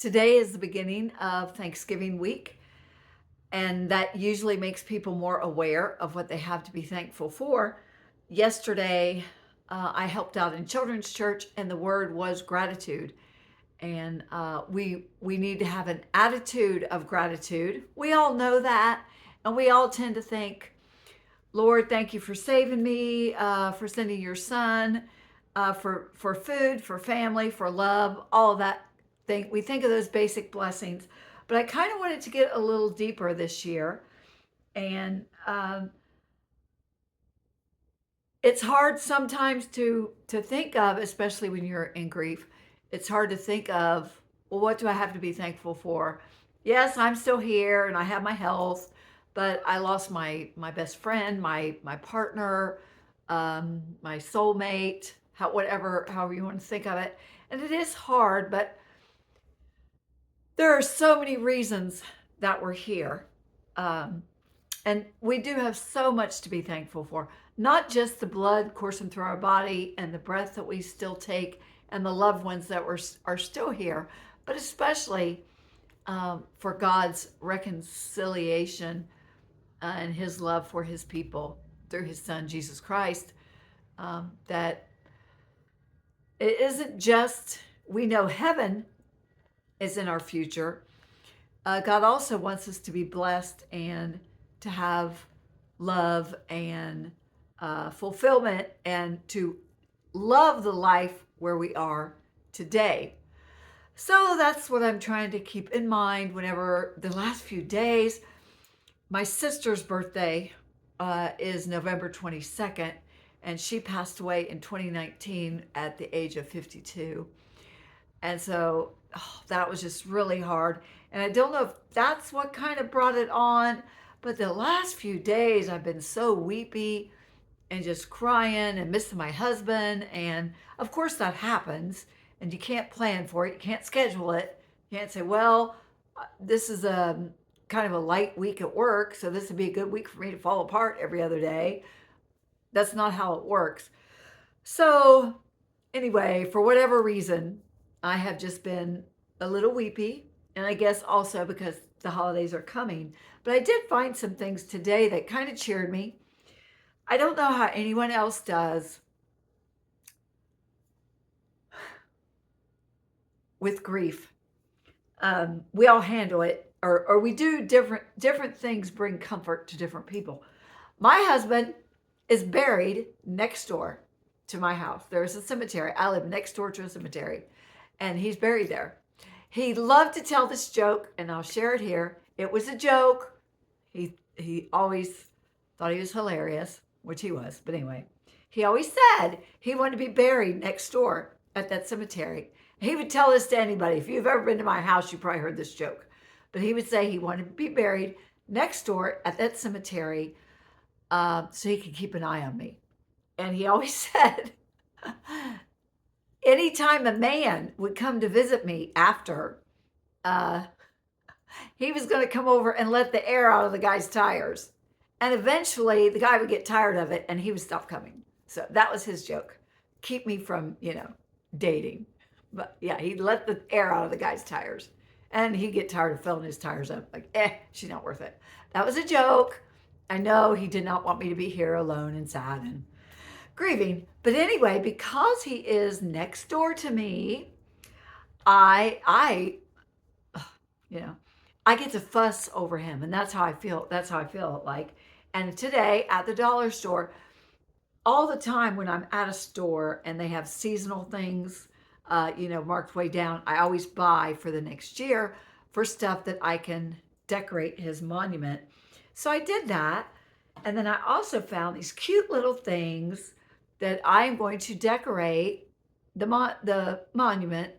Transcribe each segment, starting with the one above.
Today is the beginning of Thanksgiving week, and that usually makes people more aware of what they have to be thankful for. Yesterday, I helped out in children's church, and the word was gratitude. And we need to have an attitude of gratitude. We all know that, and we all tend to think, Lord, thank you for saving me, for sending your son, for food, for family, for love, all of that. We think of those basic blessings, but I kind of wanted to get a little deeper this year, and it's hard sometimes to think of, especially when you're in grief. It's hard to think of, well, what do I have to be thankful for? Yes, I'm still here and I have my health, but I lost my best friend, my partner, my soulmate, however you want to think of it. And it is hard, but there are so many reasons that we're here. Um, and we do have so much to be thankful for. Not just the blood coursing through our body and the breath that we still take and the loved ones that are still here, but especially for God's reconciliation and his love for his people through his son, Jesus Christ. That it isn't just, we know heaven is in our future. God also wants us to be blessed and to have love and fulfillment and to love the life where we are today. So that's what I'm trying to keep in mind whenever the last few days. My sister's birthday is November 22nd, and she passed away in 2019 at the age of 52. And so that was just really hard. And I don't know if that's what kind of brought it on, but the last few days I've been so weepy and just crying and missing my husband. And of course, that happens, and you can't plan for it, you can't schedule it. You can't say, well, this is a kind of a light week at work, so this would be a good week for me to fall apart every other day. That's not how it works. So, anyway, for whatever reason, I have just been a little weepy, and I guess also because the holidays are coming. But I did find some things today that kind of cheered me. I don't know how anyone else does with grief. We all handle it, or we do different things bring comfort to different people. My husband is buried next door to my house. There's a cemetery. I live next door to a cemetery, and he's buried there. He loved to tell this joke, and I'll share it here. It was a joke. He always thought he was hilarious, which he was. But anyway, he always said he wanted to be buried next door at that cemetery. He would tell this to anybody. If you've ever been to my house, you probably heard this joke. But he would say he wanted to be buried next door at that cemetery so he could keep an eye on me. And he always said, anytime a man would come to visit me after, uh, he was going to come over and let the air out of the guy's tires. And eventually the guy would get tired of it and he would stop coming. So that was his joke. Keep me from, dating. But yeah, he'd let the air out of the guy's tires. And he'd get tired of filling his tires up. Like, she's not worth it. That was a joke. I know he did not want me to be here alone and sad and grieving. But anyway, because he is next door to me, I I get to fuss over him, and that's how I feel. That's how I feel like. And today at the dollar store, all the time when I'm at a store and they have seasonal things, marked way down, I always buy for the next year for stuff that I can decorate his monument. So I did that. And then I also found these cute little things that I am going to decorate the monument,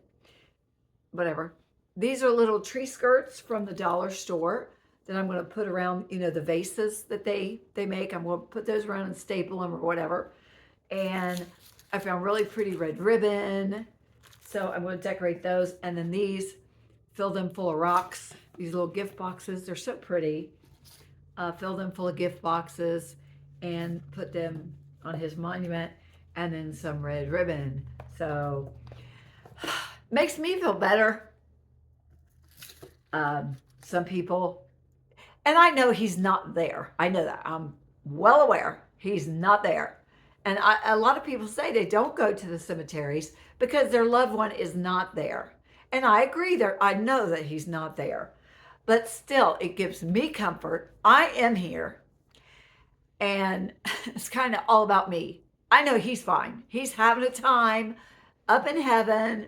whatever. These are little tree skirts from the dollar store that I'm going to put around, the vases that they make. I'm going to put those around and staple them or whatever. And I found really pretty red ribbon. So I'm going to decorate those. And then these, fill them full of rocks. These little gift boxes, they're so pretty. Fill them full of gift boxes and put them on his monument. And then some red ribbon. So makes me feel better. Some people, and I know he's not there. I know that. I'm well aware he's not there. And a lot of people say they don't go to the cemeteries because their loved one is not there. And I agree there. I know that he's not there. But still, it gives me comfort. I am here. And it's kind of all about me. I know he's fine. He's having a time up in heaven,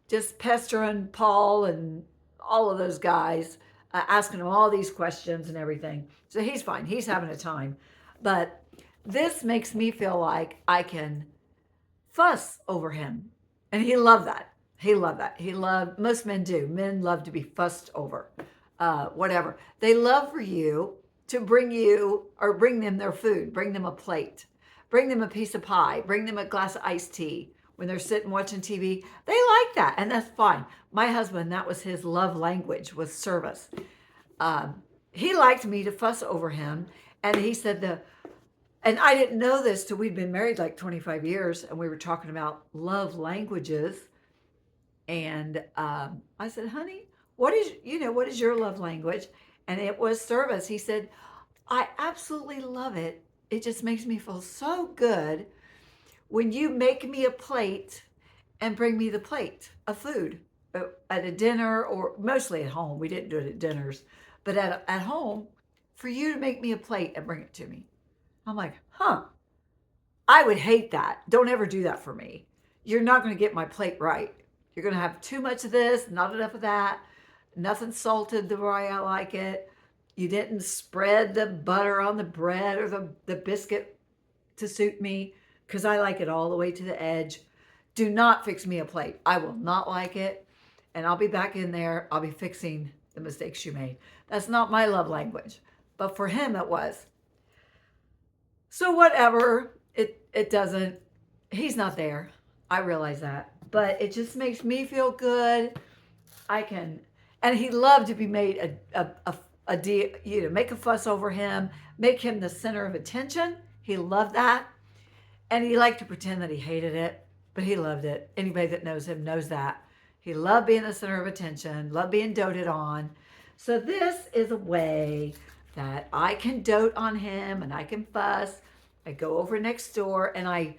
just pestering Paul and all of those guys, asking him all these questions and everything. So he's fine. He's having a time. But this makes me feel like I can fuss over him. And he loved that. He loved that. He loved, most men do. Men love to be fussed over, whatever. They love for you to bring you or bring them their food, bring them a plate, bring them a piece of pie, bring them a glass of iced tea when they're sitting watching TV. They like that, and that's fine. My husband, that was his love language, was service. He liked me to fuss over him, and he said and I didn't know this till we'd been married like 25 years, and we were talking about love languages. And I said, honey, what is your love language? And it was service. He said, I absolutely love it. It just makes me feel so good when you make me a plate and bring me the plate of food at a dinner, or mostly at home. We didn't do it at dinners, but at home, for you to make me a plate and bring it to me. I'm like, I would hate that. Don't ever do that for me. You're not going to get my plate right. You're going to have too much of this, not enough of that, nothing salted the way I like it. You didn't spread the butter on the bread or the biscuit to suit me, because I like it all the way to the edge. Do not fix me a plate. I will not like it. And I'll be back in there. I'll be fixing the mistakes you made. That's not my love language. But for him, it was. So whatever, it doesn't, he's not there. I realize that. But it just makes me feel good. And he loved to be made make a fuss over him, make him the center of attention. He loved that. And he liked to pretend that he hated it, but he loved it. Anybody that knows him knows that. He loved being the center of attention, loved being doted on. So this is a way that I can dote on him and I can fuss. I go over next door, and I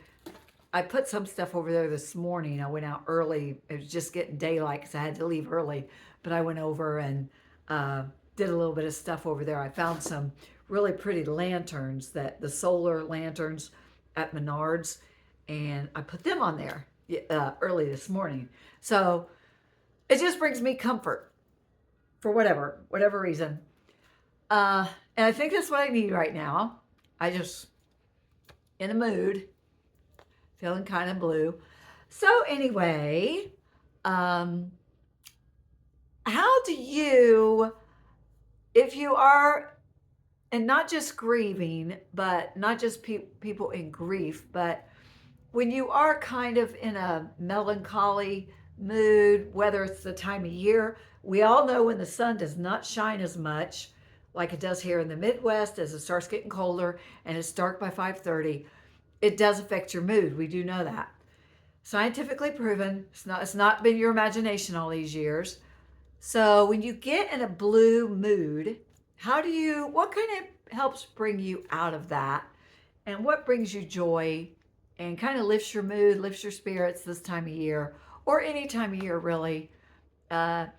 put some stuff over there this morning. I went out early. It was just getting daylight because I had to leave early. But I went over and did a little bit of stuff over there. I found some really pretty lanterns, the solar lanterns at Menards, and I put them on there early this morning. So it just brings me comfort for whatever reason. And I think that's what I need right now. I just in a mood, feeling kind of blue. So anyway, how do you, if you are, and not just grieving, but not just people in grief, but when you are kind of in a melancholy mood, whether it's the time of year, we all know when the sun does not shine as much like it does here in the Midwest, as it starts getting colder and it's dark by 5:30, it does affect your mood. We do know that. Scientifically proven. It's not been your imagination all these years. So when you get in a blue mood, what kind of helps bring you out of that? And what brings you joy and kind of lifts your mood, lifts your spirits this time of year, or any time of year really? And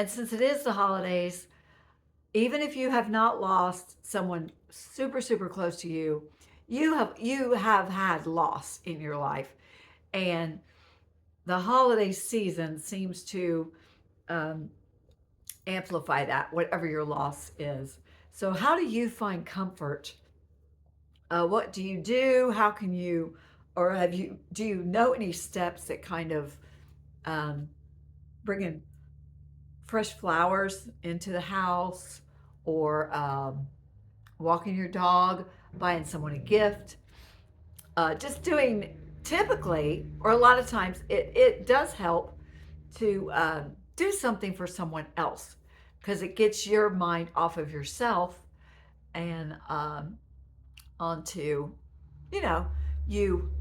since it is the holidays, even if you have not lost someone super, super close to you, you have had loss in your life. And the holiday season seems to amplify that, whatever your loss is. So how do you find comfort? What do you do? How can you, or do you know any steps that kind of bring in fresh flowers into the house, or walking your dog, buying someone a gift, just doing typically, or a lot of times, it does help to do something for someone else, because it gets your mind off of yourself and onto, you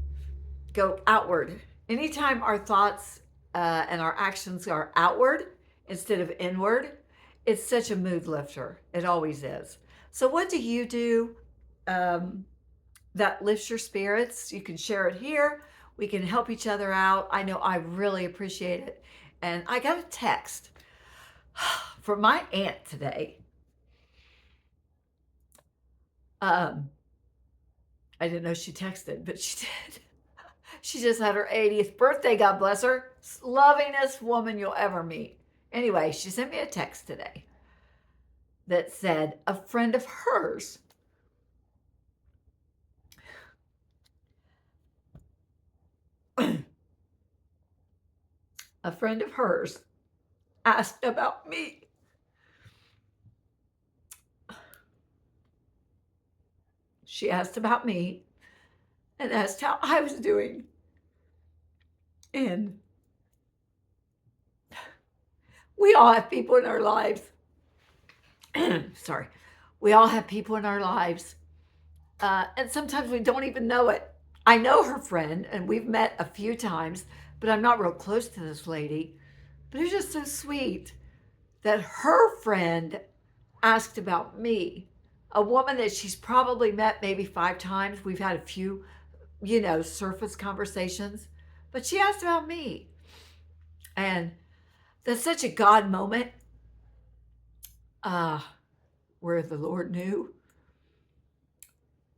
go outward. Anytime our thoughts and our actions are outward instead of inward, it's such a mood lifter. It always is. So, what do you do um, that lifts your spirits? You can share it here. We can help each other out. I know I really appreciate it. And I got a text from my aunt today. Um, I didn't know she texted, but she did. She just had her 80th birthday. God bless her. Lovingest woman you'll ever meet. Anyway, she sent me a text today that said a friend of hers a friend of hers asked about me. She asked about me and asked how I was doing. And we all have people in our lives. Sorry. We all have people in our lives. And sometimes we don't even know it. I know her friend, and we've met a few times, but I'm not real close to this lady. But it's just so sweet that her friend asked about me, a woman that she's probably met maybe 5 times. We've had a few, surface conversations, but she asked about me. And that's such a God moment uh, where the Lord knew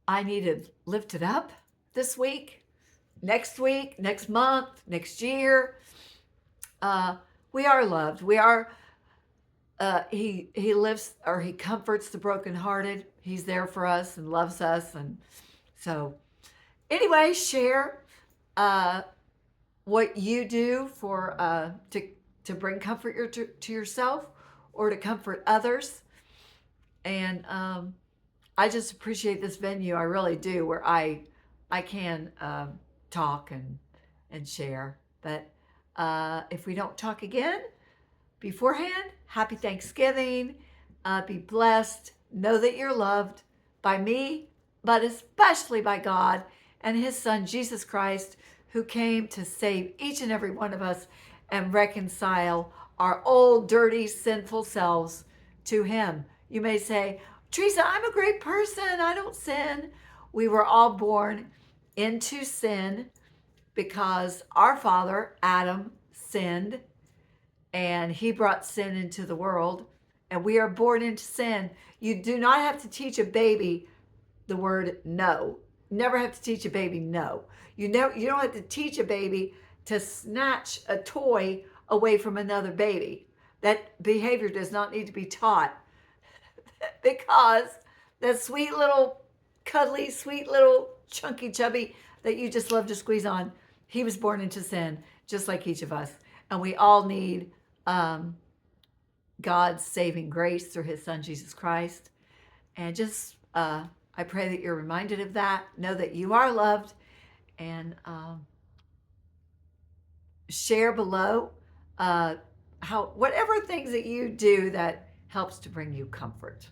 I needed lifted up this week, next week, next month, next year. Uh, we are loved. We are. He lives, or he comforts the brokenhearted. He's there for us and loves us, and so anyway, share uh, what you do for to bring comfort to yourself or to comfort others. And I just appreciate this venue. I really do, where I can talk and share. But if we don't talk again beforehand, happy Thanksgiving. Be blessed. Know that you're loved by me, but especially by God and His Son, Jesus Christ, who came to save each and every one of us and reconcile our old, dirty, sinful selves to Him. You may say, Teresa, I'm a great person. I don't sin. We were all born into sin because our father, Adam, sinned, and he brought sin into the world, and we are born into sin. You do not have to teach a baby the word no. Never have to teach a baby no. You don't have to teach a baby to snatch a toy away from another baby. That behavior does not need to be taught because that sweet little cuddly, sweet little chunky chubby that you just love to squeeze on, he was born into sin just like each of us. And we all need um, God's saving grace through His Son, Jesus Christ. And just, I pray that you're reminded of that. Know that you are loved, and share below how whatever things that you do that helps to bring you comfort.